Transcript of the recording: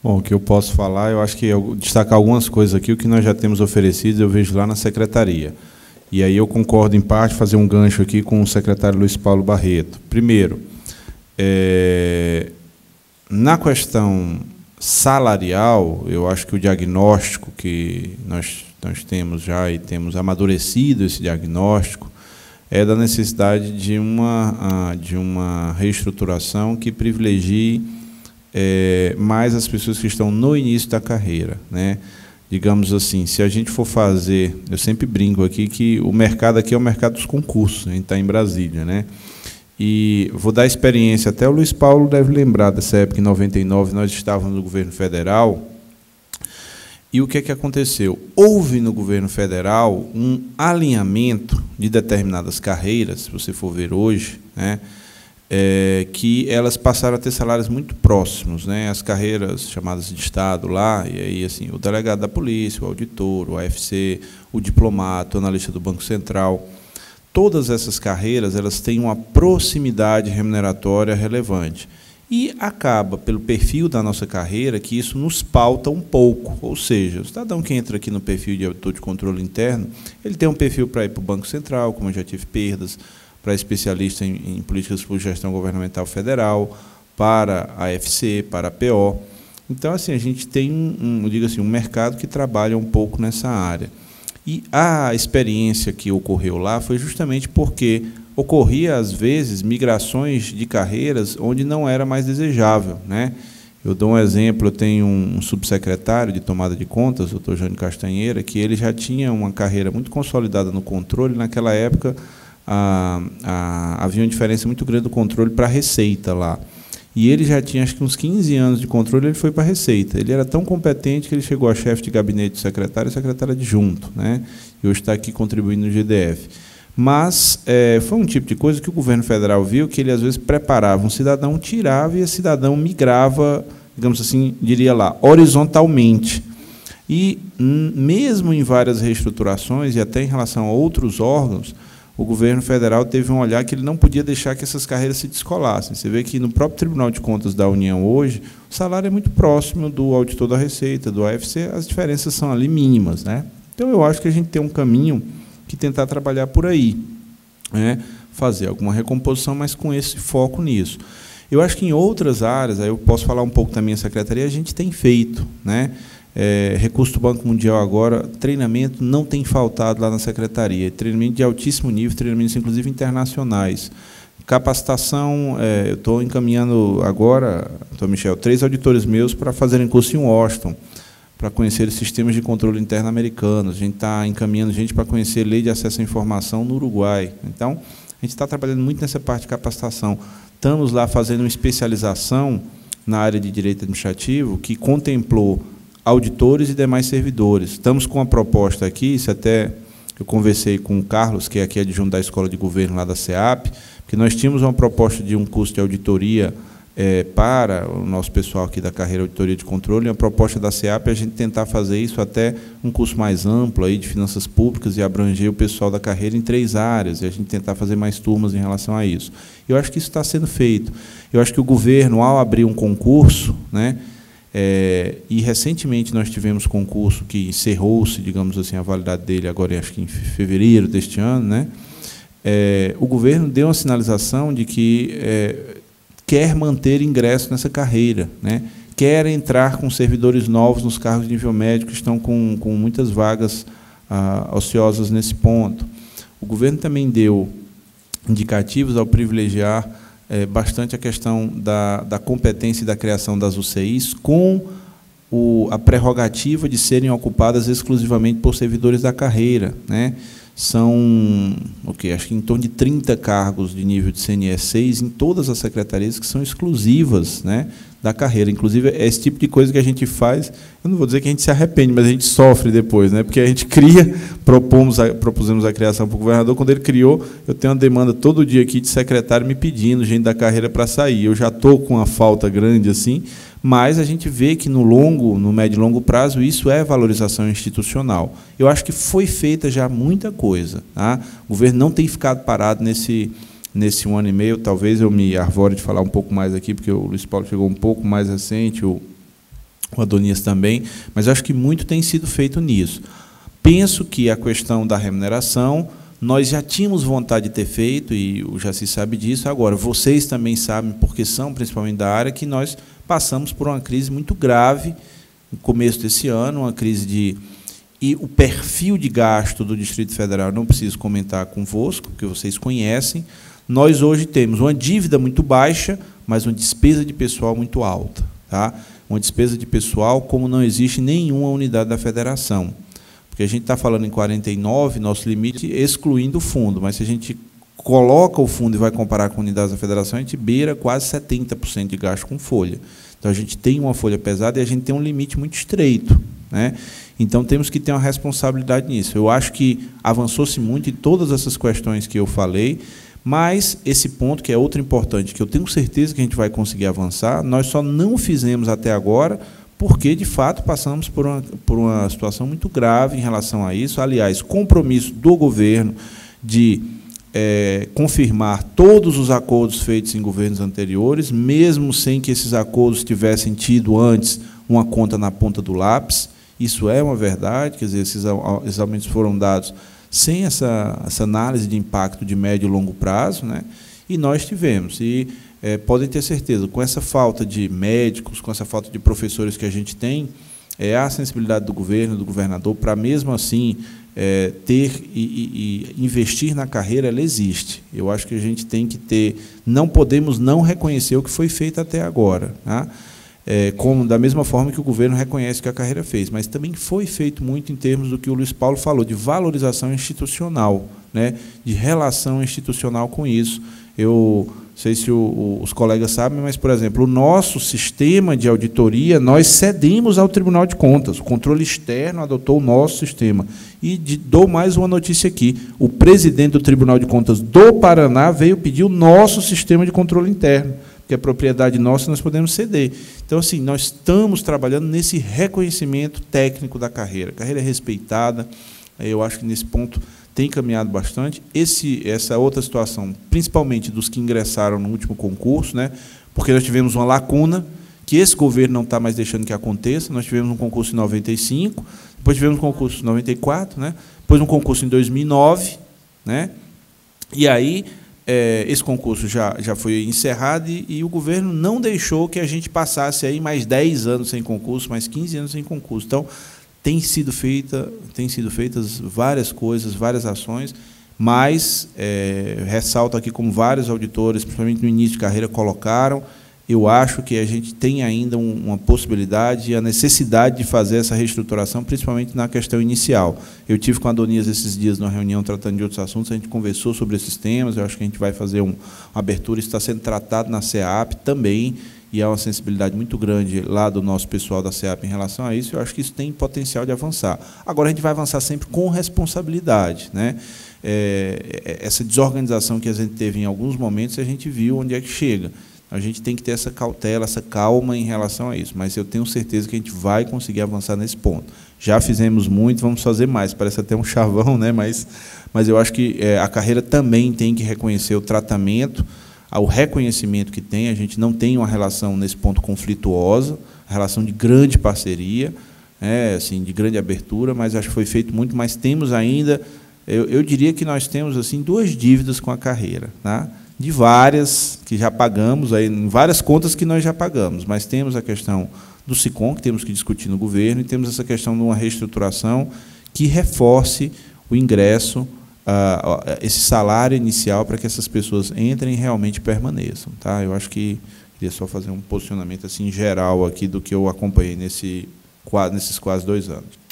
Bom, o que eu posso falar, eu acho que eu destacar algumas coisas aqui, o que nós já temos oferecido, eu vejo lá na secretaria. E aí eu concordo, em parte, fazer um gancho aqui com o secretário Luiz Paulo Barreto. Primeiro, na questão salarial, eu acho que o diagnóstico que nós temos já e temos amadurecido esse diagnóstico é da necessidade de uma reestruturação que privilegie mais as pessoas que estão no início da carreira, né? Digamos assim, se a gente for fazer, eu sempre brinco aqui que o mercado aqui é o mercado dos concursos, a gente está em Brasília, né? E vou dar experiência, até o Luiz Paulo deve lembrar dessa época, em 99, nós estávamos no governo federal, e o que é que aconteceu? Houve no governo federal um alinhamento de determinadas carreiras, se você for ver hoje, né, que elas passaram a ter salários muito próximos, né, as carreiras chamadas de Estado lá, e aí assim, o delegado da polícia, o auditor, o AFC, o diplomata, o analista do Banco Central. Todas essas carreiras elas têm uma proximidade remuneratória relevante. E acaba, pelo perfil da nossa carreira, que isso nos pauta um pouco. Ou seja, o cidadão que entra aqui no perfil de auditor de controle interno, ele tem um perfil para ir para o Banco Central, como eu já tive perdas, para especialista em políticas de gestão governamental federal, para a AFC, para a PO. Então, assim, a gente tem um mercado que trabalha um pouco nessa área. E a experiência que ocorreu lá foi justamente porque ocorria, às vezes, migrações de carreiras onde não era mais desejável, né? Eu dou um exemplo, eu tenho um subsecretário de tomada de contas, o doutor Jânio Castanheira, que ele já tinha uma carreira muito consolidada no controle. Naquela época, havia uma diferença muito grande do controle para a Receita lá. E ele já tinha, acho que uns 15 anos de controle, ele foi para a Receita. Ele era tão competente que ele chegou a chefe de gabinete do secretário e secretário adjunto, né? E hoje está aqui contribuindo no GDF. Mas foi um tipo de coisa que o governo federal viu, que ele, às vezes, preparava um cidadão, tirava e esse cidadão migrava, digamos assim, diria lá, horizontalmente. E, mesmo em várias reestruturações, e até em relação a outros órgãos, o governo federal teve um olhar que ele não podia deixar que essas carreiras se descolassem. Você vê que no próprio Tribunal de Contas da União hoje, o salário é muito próximo do auditor da Receita, do AFC, as diferenças são ali mínimas, né? Então, eu acho que a gente tem um caminho que tentar trabalhar por aí, né? Fazer alguma recomposição, mas com esse foco nisso. Eu acho que em outras áreas, aí eu posso falar um pouco também a secretaria, a gente tem feito, né? Recurso do Banco Mundial agora, treinamento não tem faltado lá na secretaria, treinamento de altíssimo nível, treinamentos inclusive internacionais. Capacitação, eu estou encaminhando agora, doutor Michel, 3 auditores meus para fazerem curso em Washington, para conhecer os sistemas de controle interno americanos. A gente está encaminhando gente para conhecer lei de acesso à informação no Uruguai. Então, a gente está trabalhando muito nessa parte de capacitação. Estamos lá fazendo uma especialização na área de direito administrativo que contemplou auditores e demais servidores. Estamos com uma proposta aqui, isso até eu conversei com o Carlos, que é aqui adjunto da Escola de Governo lá da SEAP, que nós tínhamos uma proposta de um curso de auditoria para o nosso pessoal aqui da carreira Auditoria de Controle, e a proposta da SEAP é a gente tentar fazer isso até um curso mais amplo aí de finanças públicas e abranger o pessoal da carreira em 3 áreas, e a gente tentar fazer mais turmas em relação a isso. Eu acho que isso está sendo feito. Eu acho que o governo, ao abrir um concurso, né, e recentemente nós tivemos concurso que encerrou-se, digamos assim, a validade dele agora, acho que em fevereiro deste ano, né, o governo deu uma sinalização de que quer manter ingresso nessa carreira, né, quer entrar com servidores novos nos cargos de nível médio que estão com muitas vagas ociosas nesse ponto. O governo também deu indicativos ao privilegiar bastante a questão da competência e da criação das UCIs com a prerrogativa de serem ocupadas exclusivamente por servidores da carreira, né? São, acho que em torno de 30 cargos de nível de CNE 6 em todas as secretarias que são exclusivas, né, da carreira. Inclusive, é esse tipo de coisa que a gente faz, eu não vou dizer que a gente se arrepende, mas a gente sofre depois, né, porque a gente cria, propusemos a criação para o governador, quando ele criou, eu tenho uma demanda todo dia aqui de secretário me pedindo gente da carreira para sair. Eu já estou com uma falta grande assim, mas a gente vê que no médio e longo prazo, isso é valorização institucional. Eu acho que foi feita já muita coisa, tá? O governo não tem ficado parado nesse 1 ano e meio, talvez eu me arvore de falar um pouco mais aqui, porque o Luiz Paulo chegou um pouco mais recente, o o Adonias também, mas eu acho que muito tem sido feito nisso. Penso que a questão da remuneração, nós já tínhamos vontade de ter feito, e o Jaci sabe disso. Agora, vocês também sabem, porque são principalmente da área, que nós passamos por uma crise muito grave no começo desse ano, uma crise de... E o perfil de gasto do Distrito Federal, não preciso comentar convosco, porque vocês conhecem. Nós hoje temos uma dívida muito baixa, mas uma despesa de pessoal muito alta. Tá? Uma despesa de pessoal como não existe em nenhuma unidade da federação. Porque a gente está falando em 49, nosso limite excluindo o fundo, mas se a gente coloca o fundo e vai comparar com unidades da federação, a gente beira quase 70% de gasto com folha. Então, a gente tem uma folha pesada e a gente tem um limite muito estreito, né? Então, temos que ter uma responsabilidade nisso. Eu acho que avançou-se muito em todas essas questões que eu falei, mas esse ponto, que é outro importante, que eu tenho certeza que a gente vai conseguir avançar, nós só não fizemos até agora porque, de fato, passamos por uma situação muito grave em relação a isso. Aliás, compromisso do governo de confirmar todos os acordos feitos em governos anteriores, mesmo sem que esses acordos tivessem tido antes uma conta na ponta do lápis. Isso é uma verdade, quer dizer, esses aumentos foram dados sem essa análise de impacto de médio e longo prazo, né? E nós tivemos. E podem ter certeza, com essa falta de médicos, com essa falta de professores que a gente tem, a sensibilidade do governo, do governador, para mesmo assim ter e investir na carreira, ela existe. Eu acho que a gente tem que ter, não podemos não reconhecer o que foi feito até agora, tá? Como da mesma forma que o governo reconhece que a carreira fez, mas também foi feito muito em termos do que o Luiz Paulo falou, de valorização institucional, né, de relação institucional com isso. Eu não sei se os colegas sabem, mas, por exemplo, o nosso sistema de auditoria, nós cedemos ao Tribunal de Contas, o controle externo adotou o nosso sistema. E dou mais uma notícia aqui, o presidente do Tribunal de Contas do Paraná veio pedir o nosso sistema de controle interno, que é propriedade nossa, nós podemos ceder. Então, assim, nós estamos trabalhando nesse reconhecimento técnico da carreira. A carreira é respeitada, eu acho que nesse ponto tem caminhado bastante. Essa outra situação, principalmente dos que ingressaram no último concurso, né, porque nós tivemos uma lacuna, que esse governo não está mais deixando que aconteça. Nós tivemos um concurso em 95, depois tivemos um concurso em 94, né, depois um concurso em 2009, né, e aí... esse concurso já foi encerrado e o governo não deixou que a gente passasse aí mais 10 anos sem concurso, mais 15 anos sem concurso. Então, têm sido feitas várias coisas, várias ações, mas ressalto aqui como vários auditores, principalmente no início de carreira, colocaram. Eu acho que a gente tem ainda uma possibilidade e a necessidade de fazer essa reestruturação, principalmente na questão inicial. Eu tive com a Adonias esses dias numa reunião tratando de outros assuntos, a gente conversou sobre esses temas, eu acho que a gente vai fazer uma abertura, isso está sendo tratado na CEAP também, e há uma sensibilidade muito grande lá do nosso pessoal da CEAP em relação a isso. Eu acho que isso tem potencial de avançar. Agora, a gente vai avançar sempre com responsabilidade, né? Essa desorganização que a gente teve em alguns momentos, a gente viu onde é que chega. A gente tem que ter essa cautela, essa calma em relação a isso, mas eu tenho certeza que a gente vai conseguir avançar nesse ponto. Já fizemos muito, vamos fazer mais. Parece até um chavão, né? Mas eu acho que a carreira também tem que reconhecer o tratamento, o reconhecimento que tem. A gente não tem uma relação nesse ponto conflituosa, relação de grande parceria, assim, de grande abertura, mas acho que foi feito muito, mas temos ainda, eu diria que nós temos assim 2 dívidas com a carreira, tá? De várias que já pagamos, aí, em várias contas que nós já pagamos, mas temos a questão do SICOM, que temos que discutir no governo, e temos essa questão de uma reestruturação que reforce o ingresso, esse salário inicial, para que essas pessoas entrem e realmente permaneçam. Tá? Eu acho que queria só fazer um posicionamento assim, geral aqui do que eu acompanhei nesses quase 2 anos.